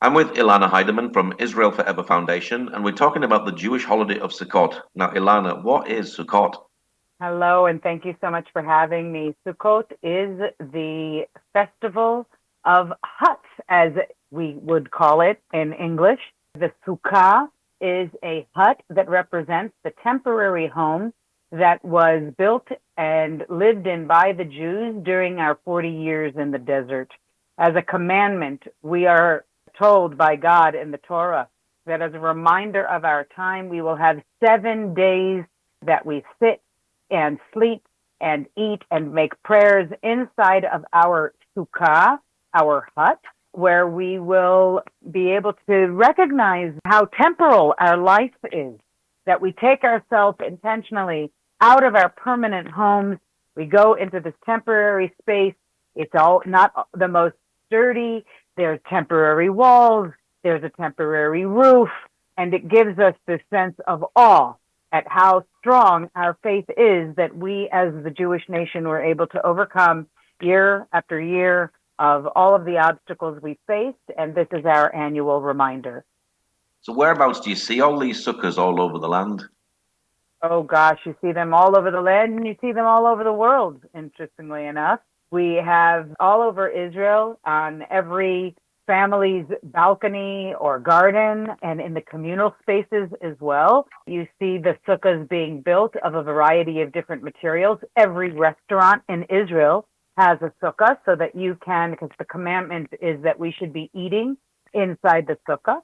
I'm with Elana Heideman from Israel Forever Foundation, and we're talking about the Jewish holiday of Sukkot. Now, Ilana, what is Sukkot? Hello, and thank you so much for having me. Sukkot is the festival of huts, as we would call it in English. The sukkah is a hut that represents the temporary home that was built and lived in by the Jews during our 40 years in the desert. As a commandment, we are told by God in the Torah that as a reminder of our time, we will have 7 days that we sit and sleep and eat and make prayers inside of our sukkah, our hut, where we will be able to recognize how temporal our life is, that we take ourselves intentionally out of our permanent homes. We go into this temporary space. It's all not the most sturdy. There's temporary walls. There's a temporary roof. And it gives us this sense of awe at how strong our faith is that we as the Jewish nation were able to overcome year after year of all of the obstacles we faced, and this is our annual reminder. So, whereabouts do you see all these sukkahs all over the land? Oh gosh, you see them all over the land and you see them all over the world, interestingly enough. We have all over Israel on every family's balcony or garden and in the communal spaces as well. You see the sukkahs being built of a variety of different materials. Every restaurant in Israel has a sukkah so that you can, because the commandment is that we should be eating inside the sukkah.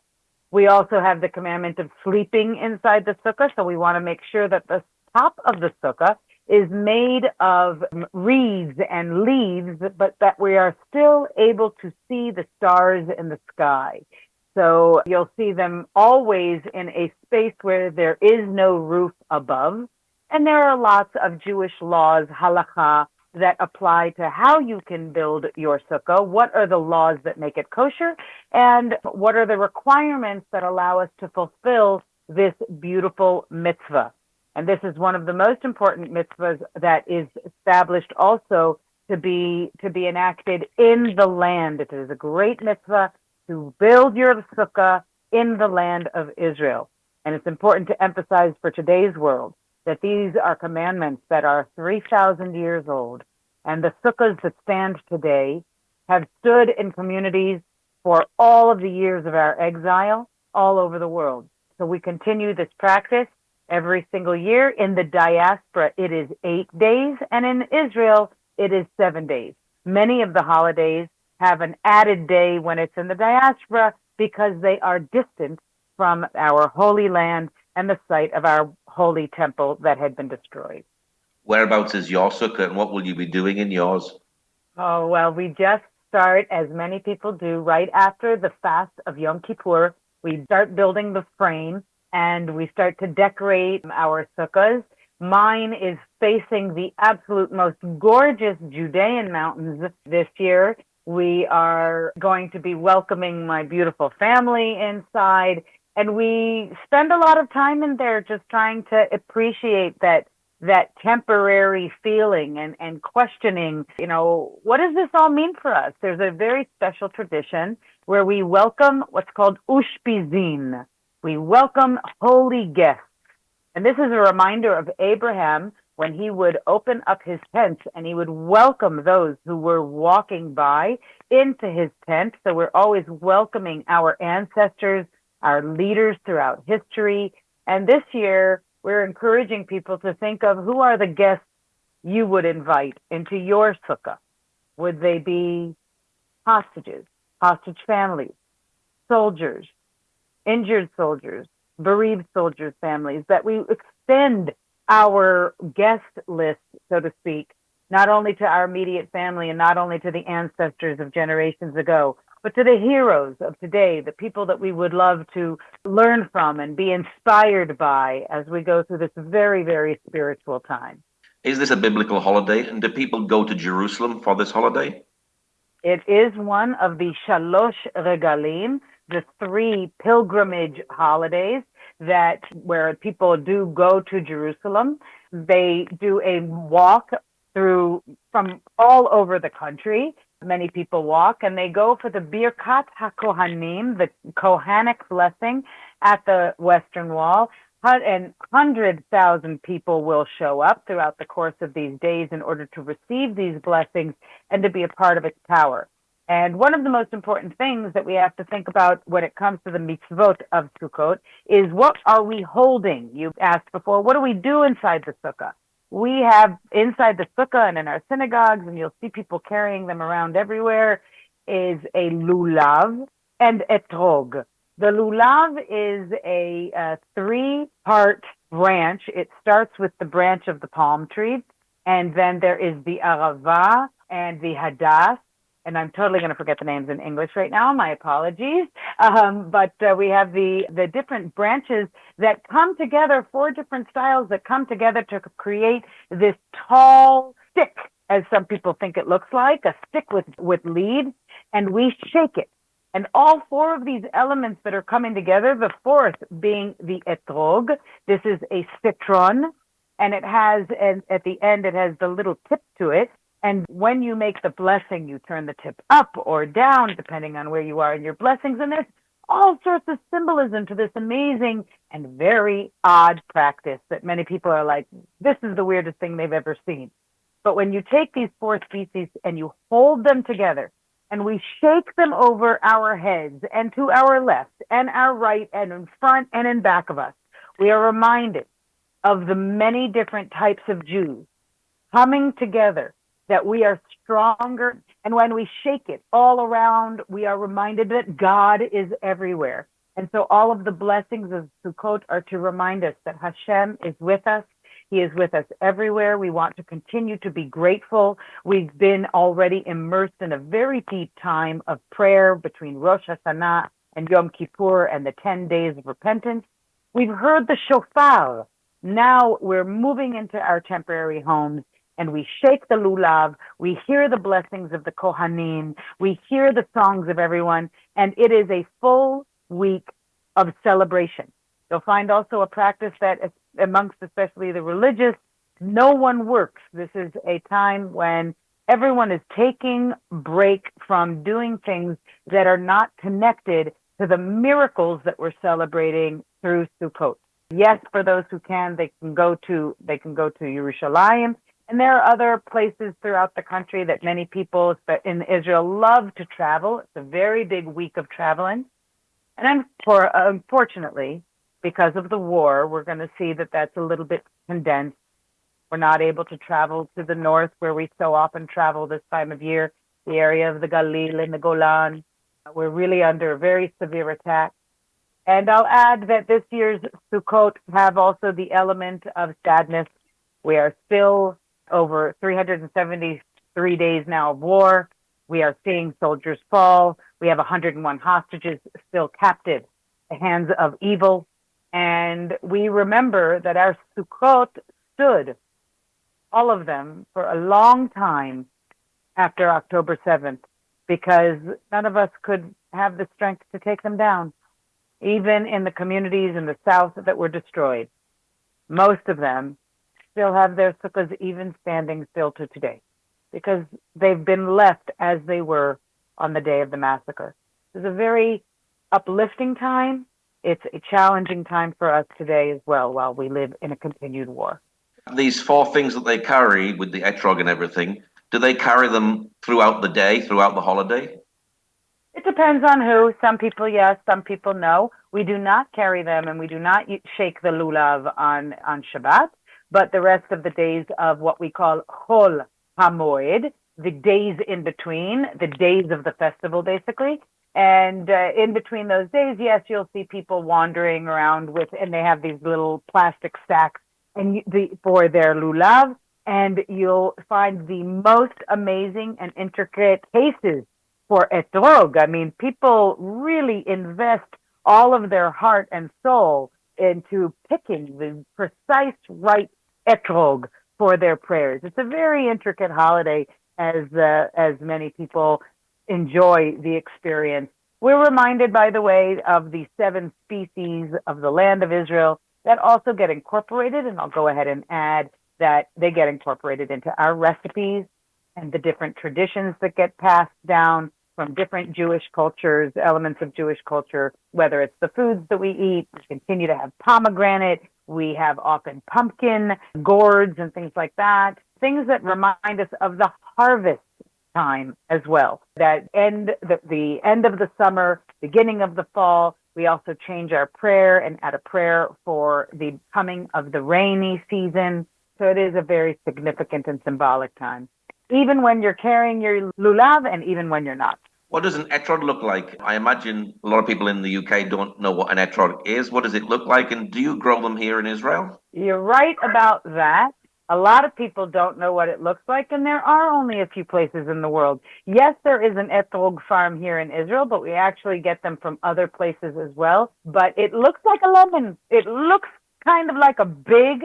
We also have the commandment of sleeping inside the sukkah, so we want to make sure that the top of the sukkah is made of reeds and leaves, but that we are still able to see the stars in the sky. So you'll see them always in a space where there is no roof above. And there are lots of Jewish laws, halakha, that apply to how you can build your sukkah. What are the laws that make it kosher? And what are the requirements that allow us to fulfill this beautiful mitzvah? And this is one of the most important mitzvahs that is established also to be enacted in the land. It is a great mitzvah to build your sukkah in the land of Israel. And it's important to emphasize for today's world that these are commandments that are 3,000 years old. And the sukkahs that stand today have stood in communities for all of the years of our exile all over the world. So we continue this practice every single year. In the diaspora, it is 8 days, and in Israel, it is 7 days. Many of the holidays have an added day when it's in the diaspora because they are distant from our holy land and the site of our holy temple that had been destroyed. Whereabouts is your sukkah, and what will you be doing in yours? Oh, well, we just start, as many people do, right after the fast of Yom Kippur. We start building the frame and we start to decorate our sukkahs. Mine is facing the absolute most gorgeous Judean mountains this year. We are going to be welcoming my beautiful family inside, and we spend a lot of time in there just trying to appreciate that temporary feeling and questioning, what does this all mean for us? There's a very special tradition where we welcome what's called ushpizin. We welcome holy guests. And this is a reminder of Abraham when he would open up his tent and he would welcome those who were walking by into his tent. So we're always welcoming our ancestors, our leaders throughout history. And this year, we're encouraging people to think of who are the guests you would invite into your sukkah. Would they be hostages, hostage families, soldiers, injured soldiers, bereaved soldiers' families, that we extend our guest list, so to speak, not only to our immediate family and not only to the ancestors of generations ago, but to the heroes of today, the people that we would love to learn from and be inspired by as we go through this very, very spiritual time. Is this a biblical holiday, and do people go to Jerusalem for this holiday? It is one of the Shalosh Regalim, the three pilgrimage holidays that where people do go to Jerusalem. They do a walk through from all over the country. many people walk, and they go for the Birkat HaKohanim, the Kohanic blessing at the Western Wall. And 100,000 people will show up throughout the course of these days in order to receive these blessings and to be a part of its power. And one of the most important things that we have to think about when it comes to the mitzvot of Sukkot is, what are we holding? You asked before, what do we do inside the sukkah? We have inside the sukkah and in our synagogues, and you'll see people carrying them around everywhere, is a lulav and etrog. The lulav is a three-part branch. It starts with the branch of the palm tree, and then there is the arava and the hadass, and I'm totally going to forget the names in English right now. My apologies. But we have the different branches that come together, four different styles that come together to create this tall stick, as some people think it looks like, a stick with leaves, and we shake it. And all four of these elements that are coming together, the fourth being the etrog, this is a citron, and it has, and at the end, it has the little tip to it. And when you make the blessing, you turn the tip up or down, depending on where you are in your blessings. And there's all sorts of symbolism to this amazing and very odd practice that many people are like, this is the weirdest thing they've ever seen. But when you take these four species and you hold them together, and we shake them over our heads and to our left and our right and in front and in back of us, we are reminded of the many different types of Jews coming together, that we are stronger. And when we shake it all around, we are reminded that God is everywhere. And so all of the blessings of Sukkot are to remind us that Hashem is with us. He is with us everywhere. We want to continue to be grateful. We've been already immersed in a very deep time of prayer between Rosh Hashanah and Yom Kippur and the 10 days of repentance. We've heard the shofar. Now we're moving into our temporary homes, and we shake the lulav. We hear the blessings of the Kohanim. We hear the songs of everyone, and it is a full week of celebration. You'll find also a practice that amongst especially the religious, no one works. This is a time when everyone is taking break from doing things that are not connected to the miracles that we're celebrating through Sukkot. Yes, for those who can, they can go to Yerushalayim, and there are other places throughout the country that many people in Israel love to travel. It's a very big week of traveling, and unfortunately, because of the war, we're going to see that that's a little bit condensed. We're not able to travel to the north where we so often travel this time of year, the area of the Galil and the Golan. We're really under a very severe attack. And I'll add that this year's Sukkot have also the element of sadness. We are still over 373 days now of war. We are seeing soldiers fall. We have 101 hostages still captive at the hands of evil. And we remember that our Sukkot stood, all of them, for a long time after October 7th, because none of us could have the strength to take them down. Even in the communities in the south that were destroyed, most of them still have their sukkahs even standing still to today, because they've been left as they were on the day of the massacre. It's a very uplifting time. It's a challenging time for us today as well, while we live in a continued war. These four things that they carry with the etrog and everything, do they carry them throughout the day, throughout the holiday? It depends on who. Some people, yes. Some people, no. We do not carry them, and we do not shake the lulav on Shabbat, but the rest of the days of what we call Chol HaMoed, the days in between, the days of the festival, basically. And in between those days, yes, you'll see people wandering around and they have these little plastic sacks for their lulav, and you'll find the most amazing and intricate cases for etrog. I mean, people really invest all of their heart and soul into picking the precise right etrog for their prayers. It's a very intricate holiday, as many people enjoy the experience. We're reminded, by the way, of the 7 species of the land of Israel that also get incorporated, and I'll go ahead and add that they get incorporated into our recipes and the different traditions that get passed down from different Jewish cultures, elements of Jewish culture, whether it's the foods that we eat. We continue to have pomegranate. We have often pumpkin gourds and things like that, things that remind us of the harvest time as well. The end of the summer, beginning of the fall. We also change our prayer and add a prayer for the coming of the rainy season. So it is a very significant and symbolic time, even when you're carrying your lulav and even when you're not. What does an etrog look like? I imagine a lot of people in the UK don't know what an etrog is. What does it look like? And do you grow them here in Israel? You're right about that. A lot of people don't know what it looks like, and there are only a few places in the world. Yes, there is an etrog farm here in Israel, but we actually get them from other places as well. But it looks like a lemon. It looks kind of like a big,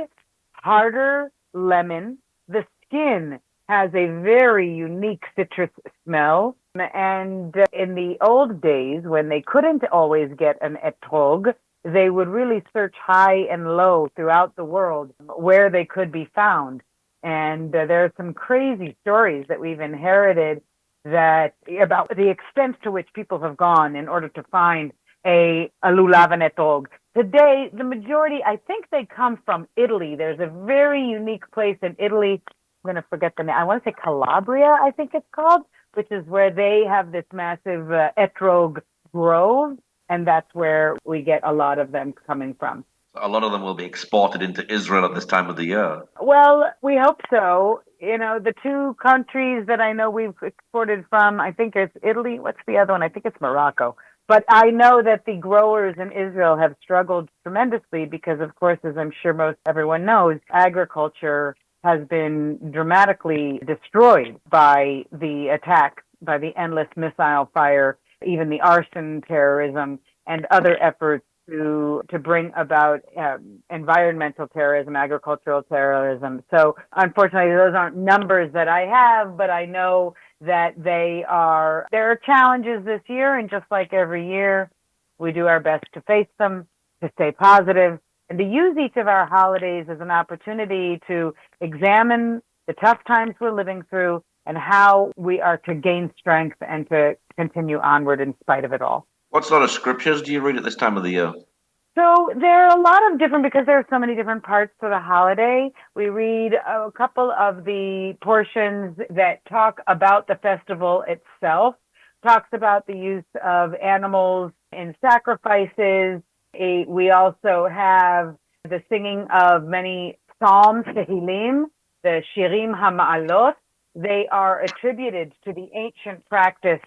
harder lemon. The skin has a very unique citrus smell. And in the old days, when they couldn't always get an etrog, they would really search high and low throughout the world where they could be found. And there are some crazy stories that we've inherited that about the extent to which people have gone in order to find a lulav and etrog. Today, the majority, I think they come from Italy. There's a very unique place in Italy. I'm going to forget the name. I want to say Calabria, I think it's called, which is where they have this massive etrog grove. And that's where we get a lot of them coming from. A lot of them will be exported into Israel at this time of the year. Well, we hope so. You know, the two countries that I know we've exported from, I think it's Italy. What's the other one? I think it's Morocco. But I know that the growers in Israel have struggled tremendously because, of course, as I'm sure most everyone knows, agriculture has been dramatically destroyed by the attacks, by the endless missile fire, even the arson terrorism and other efforts to bring about environmental terrorism, agricultural terrorism. So unfortunately, those aren't numbers that I have, but I know that there are challenges this year, and just like every year, we do our best to face them, to stay positive, and to use each of our holidays as an opportunity to examine the tough times we're living through and how we are to gain strength and to continue onward in spite of it all. What sort of scriptures do you read at this time of the year? So there are a lot of different, because there are so many different parts to the holiday. We read a couple of the portions that talk about the festival itself, talks about the use of animals in sacrifices. We also have the singing of many psalms, Tehillim, the Shirim HaMa'alot. They are attributed to the ancient practices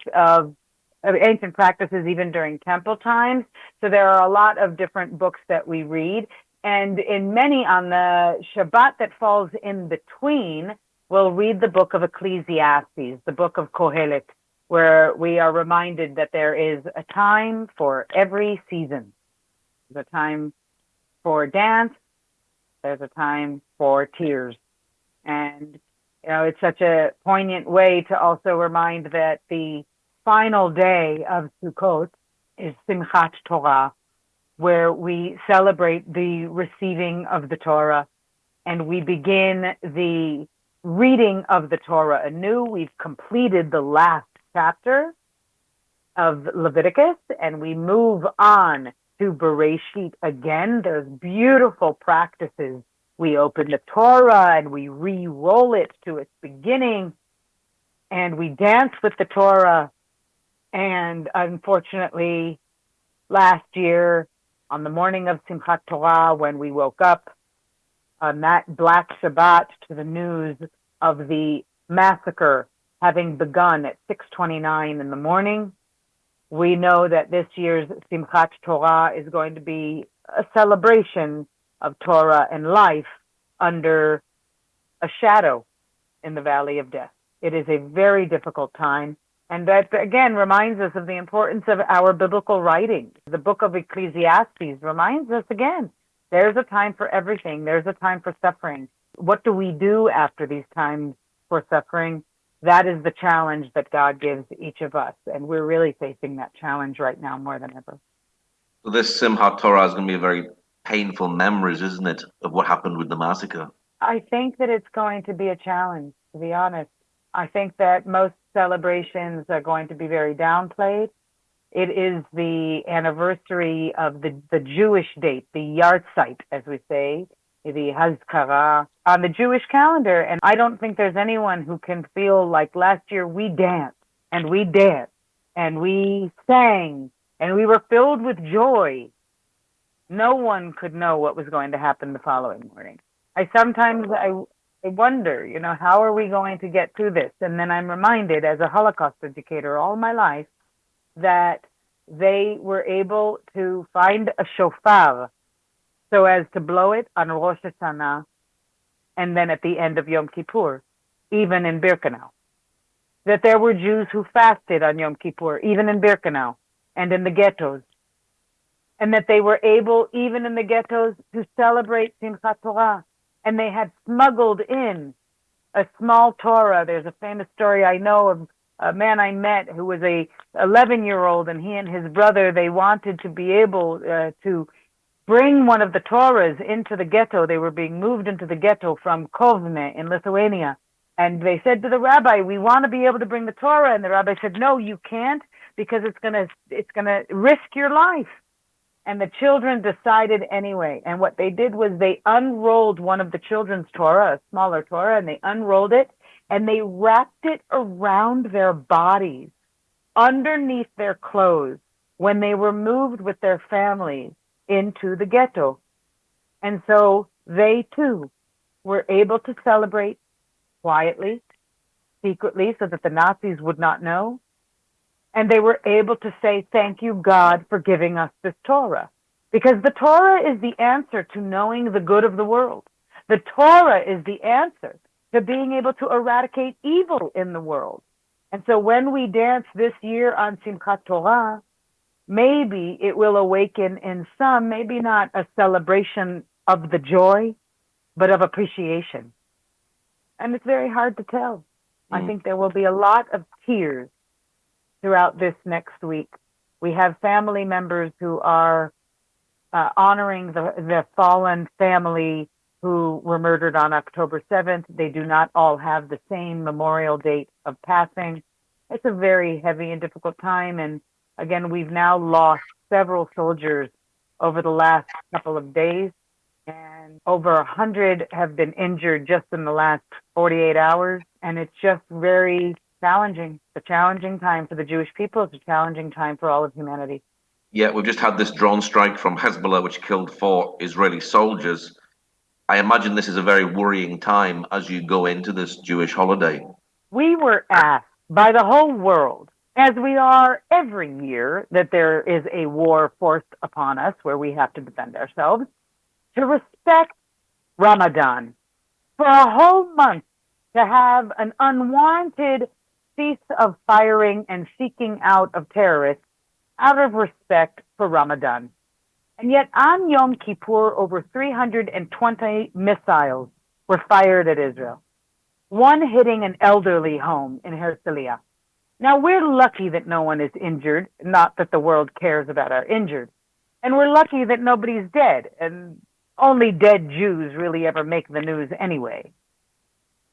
even during temple times. So there are a lot of different books that we read. And in many, on the Shabbat that falls in between, we'll read the book of Ecclesiastes, the book of Kohelet, where we are reminded that there is a time for every season. There's a time for dance. There's a time for tears. And you know, it's such a poignant way to also remind that the final day of Succot is Simchat Torah, where we celebrate the receiving of the Torah, and we begin the reading of the Torah anew. We've completed the last chapter of Leviticus, and we move on to Bereshit again. There's beautiful practices. We open the Torah and we re-roll it to its beginning, and we dance with the Torah. And unfortunately, last year, on the morning of Simchat Torah, when we woke up on that Black Shabbat to the news of the massacre having begun at 6:29 in the morning, we know that this year's Simchat Torah is going to be a celebration of Torah and life under a shadow in the valley of death. It is a very difficult time. And that, again, reminds us of the importance of our biblical writings. The book of Ecclesiastes reminds us again, there's a time for everything. There's a time for suffering. What do we do after these times for suffering? That is the challenge that God gives each of us. And we're really facing that challenge right now more than ever. So this Simchat Torah is going to be a very painful memories, isn't it, of what happened with the massacre? I think that it's going to be a challenge, to be honest. I think that most celebrations are going to be very downplayed. It is the anniversary of the Jewish date, the Yartzeit, as we say, the Hazkara on the Jewish calendar. And I don't think there's anyone who can feel like last year we danced and we danced and we sang and we were filled with joy. No one could know what was going to happen the following morning. I wonder, how are we going to get through this? And then I'm reminded as a Holocaust educator all my life that they were able to find a shofar so as to blow it on Rosh Hashanah and then at the end of Yom Kippur, even in Birkenau. That there were Jews who fasted on Yom Kippur, even in Birkenau and in the ghettos. And that they were able, even in the ghettos, to celebrate Simchat Torah. And they had smuggled in a small Torah. There's a famous story I know of a man I met who was a 11-year-old, and he and his brother, they wanted to be able to bring one of the Torahs into the ghetto. They were being moved into the ghetto from Kovne in Lithuania. And they said to the rabbi, we want to be able to bring the Torah. And the rabbi said, no, you can't, because it's gonna risk your life. And the children decided anyway. And what they did was they unrolled one of the children's Torah, a smaller Torah, and they unrolled it and they wrapped it around their bodies, underneath their clothes, when they were moved with their families into the ghetto. And so they too were able to celebrate quietly, secretly, so that the Nazis would not know. And they were able to say, thank you, God, for giving us this Torah. Because the Torah is the answer to knowing the good of the world. The Torah is the answer to being able to eradicate evil in the world. And so when we dance this year on Simchat Torah, maybe it will awaken in some, maybe not a celebration of the joy, but of appreciation. And it's very hard to tell. I think there will be a lot of tears throughout this next week. We have family members who are honoring the fallen family who were murdered on October 7th. They do not all have the same memorial date of passing. It's a very heavy and difficult time. And again, we've now lost several soldiers over the last couple of days, and over 100 have been injured just in the last 48 hours. And it's just very challenging. It's a challenging time for the Jewish people. It's a challenging time for all of humanity. Yeah, we've just had this drone strike from Hezbollah, which killed 4 Israeli soldiers. I imagine this is a very worrying time as you go into this Jewish holiday. We were asked by the whole world, as we are every year, that there is a war forced upon us where we have to defend ourselves, to respect Ramadan for a whole month, to have an unwanted cease of firing and seeking out of terrorists out of respect for Ramadan. And yet on Yom Kippur, over 320 missiles were fired at Israel, one hitting an elderly home in Herzliya. Now, we're lucky that no one is injured, not that the world cares about our injured. And we're lucky that nobody's dead, and only dead Jews really ever make the news anyway.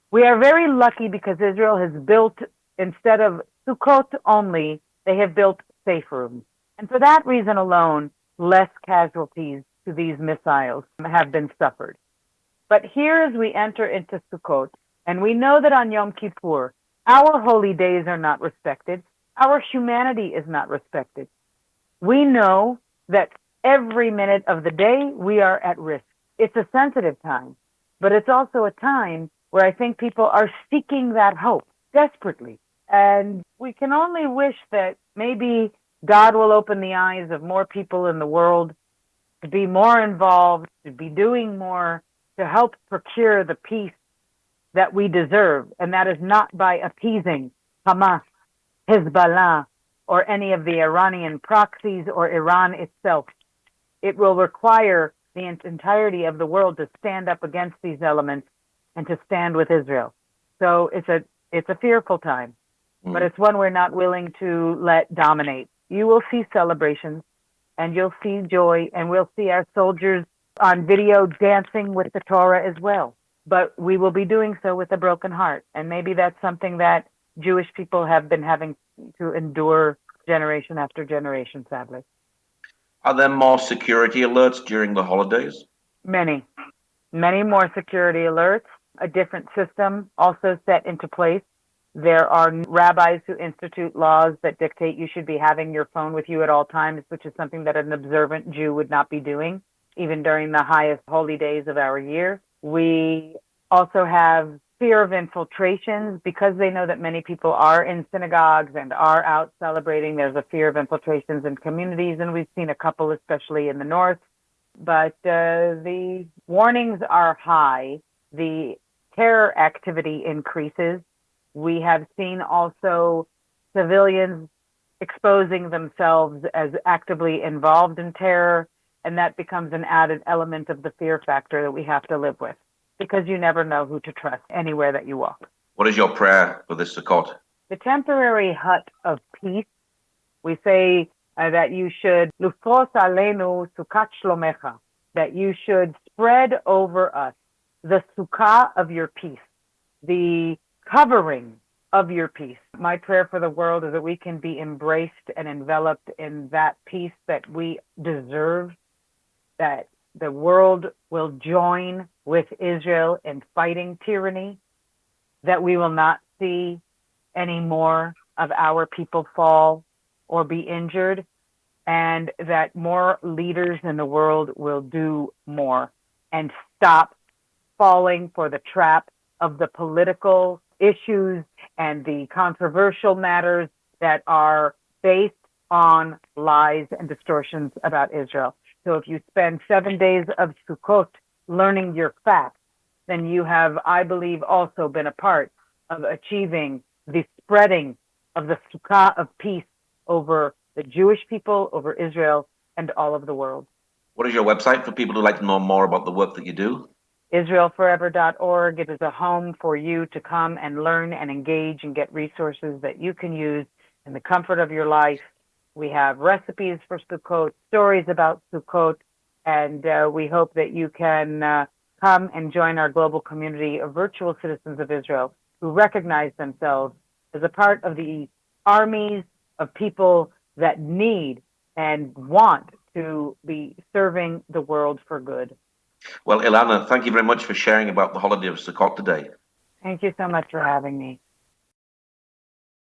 We are very lucky because Israel has built, instead of Succot only, they have built safe rooms. And for that reason alone, less casualties to these missiles have been suffered. But here as we enter into Sukkot, and we know that on Yom Kippur, our holy days are not respected, our humanity is not respected. We know that every minute of the day we are at risk. It's a sensitive time, but it's also a time where I think people are seeking that hope desperately. And we can only wish that maybe God will open the eyes of more people in the world to be more involved, to be doing more, to help procure the peace that we deserve. And that is not by appeasing Hamas, Hezbollah, or any of the Iranian proxies or Iran itself. It will require the entirety of the world to stand up against these elements and to stand with Israel. So it's a fearful time, but it's one we're not willing to let dominate. You will see celebrations, and you'll see joy, and we'll see our soldiers on video dancing with the Torah as well. but we will be doing so with a broken heart. And maybe that's something that Jewish people have been having to endure generation after generation, sadly. Are there more security alerts during the holidays? Many, many more security alerts, a different system also set into place. There are rabbis who institute laws that dictate you should be having your phone with you at all times, which is something that an observant Jew would not be doing, even during the highest holy days of our year. We also have fear of infiltrations because they know that many people are in synagogues and are out celebrating. There's a fear of infiltrations in communities, and we've seen a couple, especially in the north. But the warnings are high. The terror activity increases. We have seen also civilians exposing themselves as actively involved in terror, and that becomes an added element of the fear factor that we have to live with, because you never know who to trust anywhere that you walk. What is your prayer for this Sukkot? The temporary hut of peace, we say that you should lufos aleinu sukat shlomecha, that you should spread over us the sukkah of your peace, the covering of your peace. My prayer for the world is that we can be embraced and enveloped in that peace that we deserve, that the world will join with Israel in fighting tyranny, that we will not see any more of our people fall or be injured, and that more leaders in the world will do more and stop falling for the trap of the political issues and the controversial matters that are based on lies and distortions about Israel. So if you spend 7 days of Sukkot learning your facts, then you have, I believe, also been a part of achieving the spreading of the Sukkah of peace over the Jewish people, over Israel, and all of the world. What is your website for people who'd like to know more about the work that you do? IsraelForever.org. It is a home for you to come and learn and engage and get resources that you can use in the comfort of your life. We have recipes for Sukkot, stories about Sukkot, and we hope that you can come and join our global community of virtual citizens of Israel who recognize themselves as a part of the armies of people that need and want to be serving the world for good. Well, Elana, thank you very much for sharing about the holiday of Sukkot today. Thank you so much for having me.